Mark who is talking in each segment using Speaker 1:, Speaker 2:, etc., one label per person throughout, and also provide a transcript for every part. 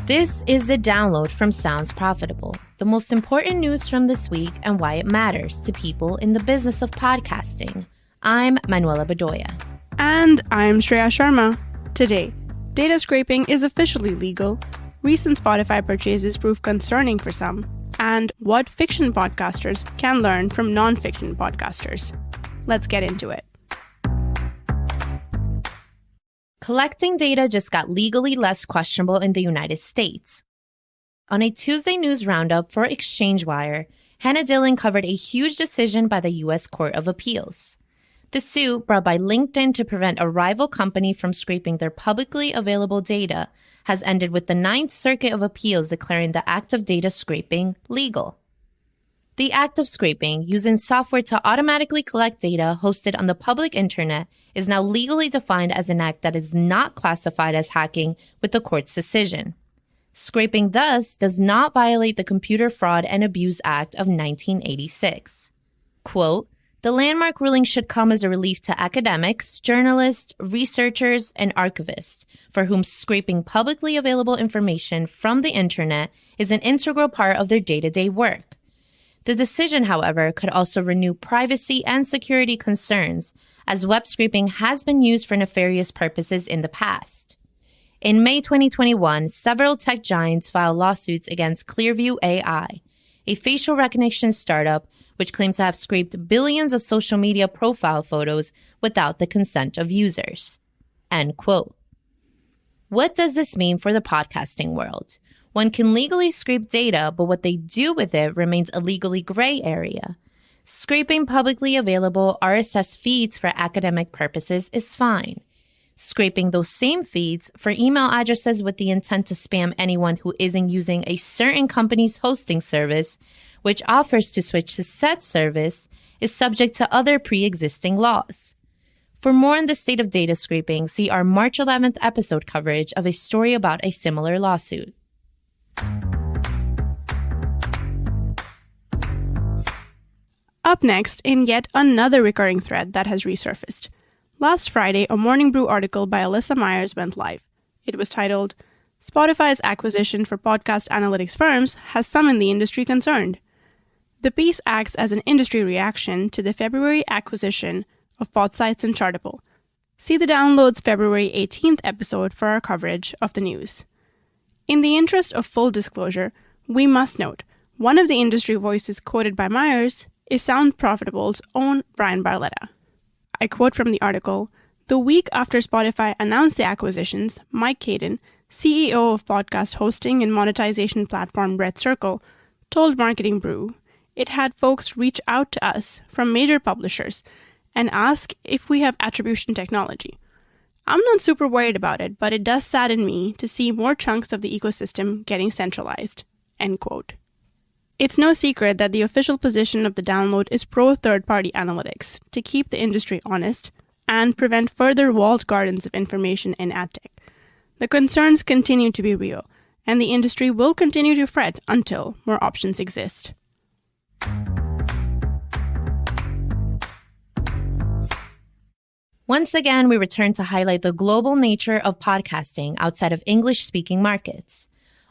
Speaker 1: This is the download from Sounds Profitable, the most important news from this week and why it matters to people in the business of podcasting. I'm Manuela Bedoya.
Speaker 2: And I'm Shreya Sharma. Today, data scraping is officially legal, recent Spotify purchases prove concerning for some, and what fiction podcasters can learn from non-fiction podcasters. Let's get into it.
Speaker 1: Collecting data just got legally less questionable in the United States. On a Tuesday news roundup for ExchangeWire, Hannah Dillon covered a huge decision by the U.S. Court of Appeals. The suit, brought by LinkedIn to prevent a rival company from scraping their publicly available data, has ended with the Ninth Circuit of Appeals declaring the act of data scraping legal. The act of scraping, using software to automatically collect data hosted on the public internet, is now legally defined as an act that is not classified as hacking with the court's decision. Scraping thus does not violate the Computer Fraud and Abuse Act of 1986. Quote, "The landmark ruling should come as a relief to academics, journalists, researchers, and archivists, for whom scraping publicly available information from the internet is an integral part of their day-to-day work. The decision, however, could also renew privacy and security concerns, as web scraping has been used for nefarious purposes in the past. In May 2021, several tech giants filed lawsuits against Clearview AI, a facial recognition startup which claimed to have scraped billions of social media profile photos without the consent of users." End quote. What does this mean for the podcasting world? One can legally scrape data, but what they do with it remains a legally gray area. Scraping publicly available RSS feeds for academic purposes is fine. Scraping those same feeds for email addresses with the intent to spam anyone who isn't using a certain company's hosting service, which offers to switch to said service, is subject to other pre-existing laws. For more on the state of data scraping, see our March 11th episode coverage of a story about a similar lawsuit.
Speaker 2: Up next, in yet another recurring thread that has resurfaced. Last Friday, a Morning Brew article by Alyssa Myers went live. It was titled, "Spotify's acquisition for podcast analytics firms has summoned the industry concerned." The piece acts as an industry reaction to the February acquisition of Podsights and Chartable. See the Download's February 18th episode for our coverage of the news. In the interest of full disclosure, we must note, one of the industry voices quoted by Myers is Sound Profitable's own Bryan Barletta. I quote from the article, "The week after Spotify announced the acquisitions, Mike Caden, CEO of podcast hosting and monetization platform Red Circle, told Marketing Brew it had folks reach out to us from major publishers and ask if we have attribution technology. I'm not super worried about it, but it does sadden me to see more chunks of the ecosystem getting centralized." End quote. It's no secret that the official position of the Download is pro-third-party analytics to keep the industry honest and prevent further walled gardens of information in adtech. The concerns continue to be real, and the industry will continue to fret until more options exist.
Speaker 1: Once again, we return to highlight the global nature of podcasting outside of English-speaking markets.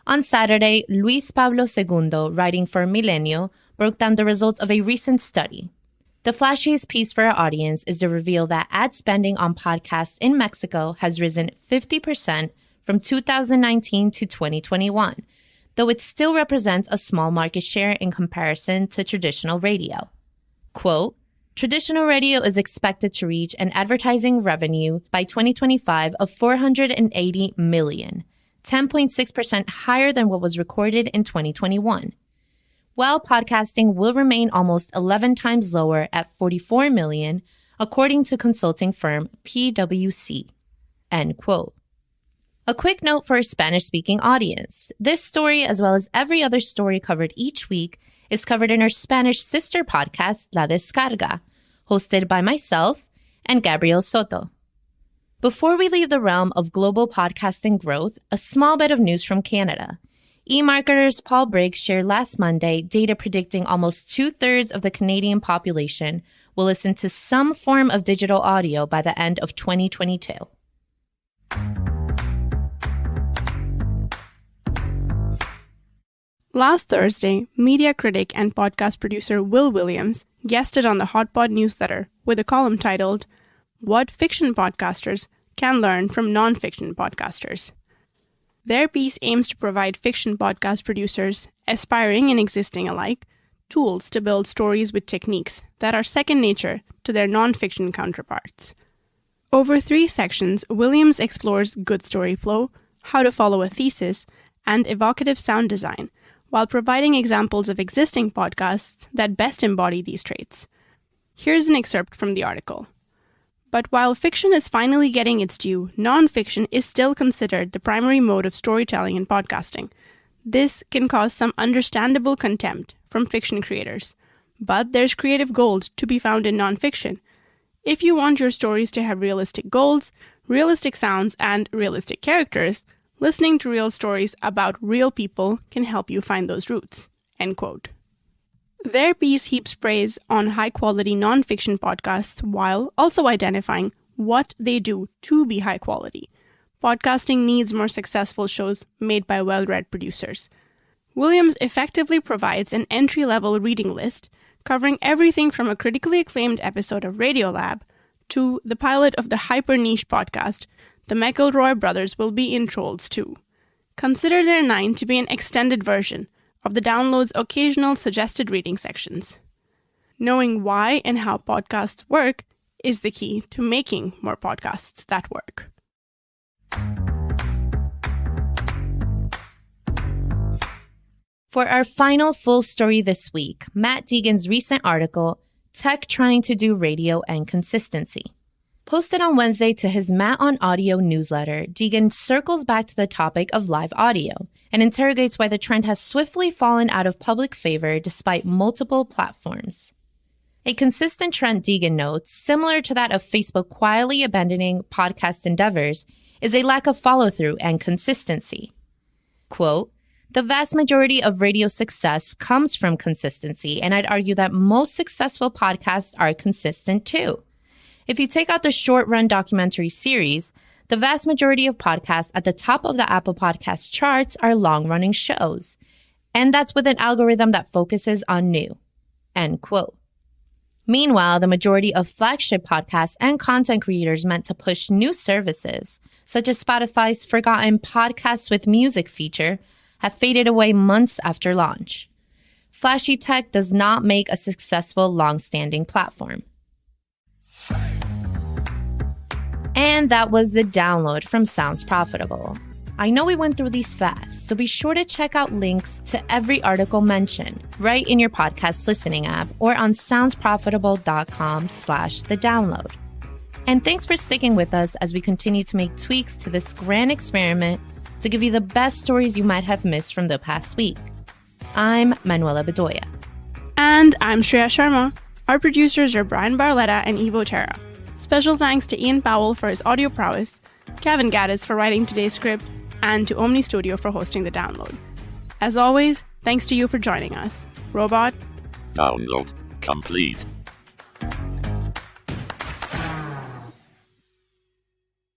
Speaker 1: On Saturday, Luis Pablo II, writing for Milenio, broke down the results of a recent study. The flashiest piece for our audience is to reveal that ad spending on podcasts in Mexico has risen 50% from 2019 to 2021, though it still represents a small market share in comparison to traditional radio. Quote, "Traditional radio is expected to reach an advertising revenue by 2025 of $480 million, 10.6% higher than what was recorded in 2021. While podcasting will remain almost 11 times lower at $44 million, according to consulting firm PwC." End quote. A quick note for a Spanish-speaking audience. This story, as well as every other story covered each week, is covered in our Spanish sister podcast, La Descarga, hosted by myself and Gabriel Soto. Before we leave the realm of global podcasting growth, a small bit of news from Canada. eMarketer's Paul Briggs shared last Monday data predicting almost 2/3 of the Canadian population will listen to some form of digital audio by the end of 2022.
Speaker 2: Last Thursday, media critic and podcast producer Will Williams guested on the HotPod newsletter with a column titled, "What Fiction Podcasters Can Learn from Non-Fiction Podcasters." Their piece aims to provide fiction podcast producers, aspiring and existing alike, tools to build stories with techniques that are second nature to their non-fiction counterparts. Over 3 sections, Williams explores good story flow, how to follow a thesis, and evocative sound design, while providing examples of existing podcasts that best embody these traits. Here's an excerpt from the article. But while fiction is finally getting its due, non-fiction is still considered the primary mode of storytelling in podcasting. This can cause some understandable contempt from fiction creators. But there's creative gold to be found in non-fiction. If you want your stories to have realistic goals, realistic sounds, and realistic characters, listening to real stories about real people can help you find those roots." End quote. Their piece heaps praise on high-quality non-fiction podcasts while also identifying what they do to be high quality. Podcasting needs more successful shows made by well-read producers. Williams effectively provides an entry-level reading list covering everything from a critically acclaimed episode of Radiolab to the pilot of the hyper-niche podcast The McElroy Brothers Will Be in Trolls 2. Consider their 9 to be an extended version of the download's occasional suggested reading sections. Knowing why and how podcasts work is the key to making more podcasts that work.
Speaker 1: For our final full story this week, Matt Deegan's recent article, Tech Trying to Do Radio and Consistency. Posted on Wednesday to his Matt on Audio newsletter, Deegan circles back to the topic of live audio and interrogates why the trend has swiftly fallen out of public favor despite multiple platforms. A consistent trend, Deegan notes, similar to that of Facebook quietly abandoning podcast endeavors, is a lack of follow-through and consistency. Quote, "The vast majority of radio success comes from consistency, and I'd argue that most successful podcasts are consistent too. If you take out the short-run documentary series, the vast majority of podcasts at the top of the Apple Podcast charts are long-running shows. And that's with an algorithm that focuses on new." End quote. Meanwhile, the majority of flagship podcasts and content creators meant to push new services, such as Spotify's forgotten Podcasts with Music feature, have faded away months after launch. Flashy tech does not make a successful, long-standing platform. And that was the download from Sounds Profitable. I know we went through these fast, so be sure to check out links to every article mentioned right in your podcast listening app or on soundsprofitable.com/thedownload. And thanks for sticking with us as we continue to make tweaks to this grand experiment to give you the best stories you might have missed from the past week. I'm Manuela Bedoya.
Speaker 2: And I'm Shreya Sharma. Our producers are Brian Barletta and Evo Terra. Special thanks to Ian Powell for his audio prowess, Kevin Gaddis for writing today's script, and to Omni Studio for hosting the download. As always, thanks to you for joining us. Robot.
Speaker 3: Download complete.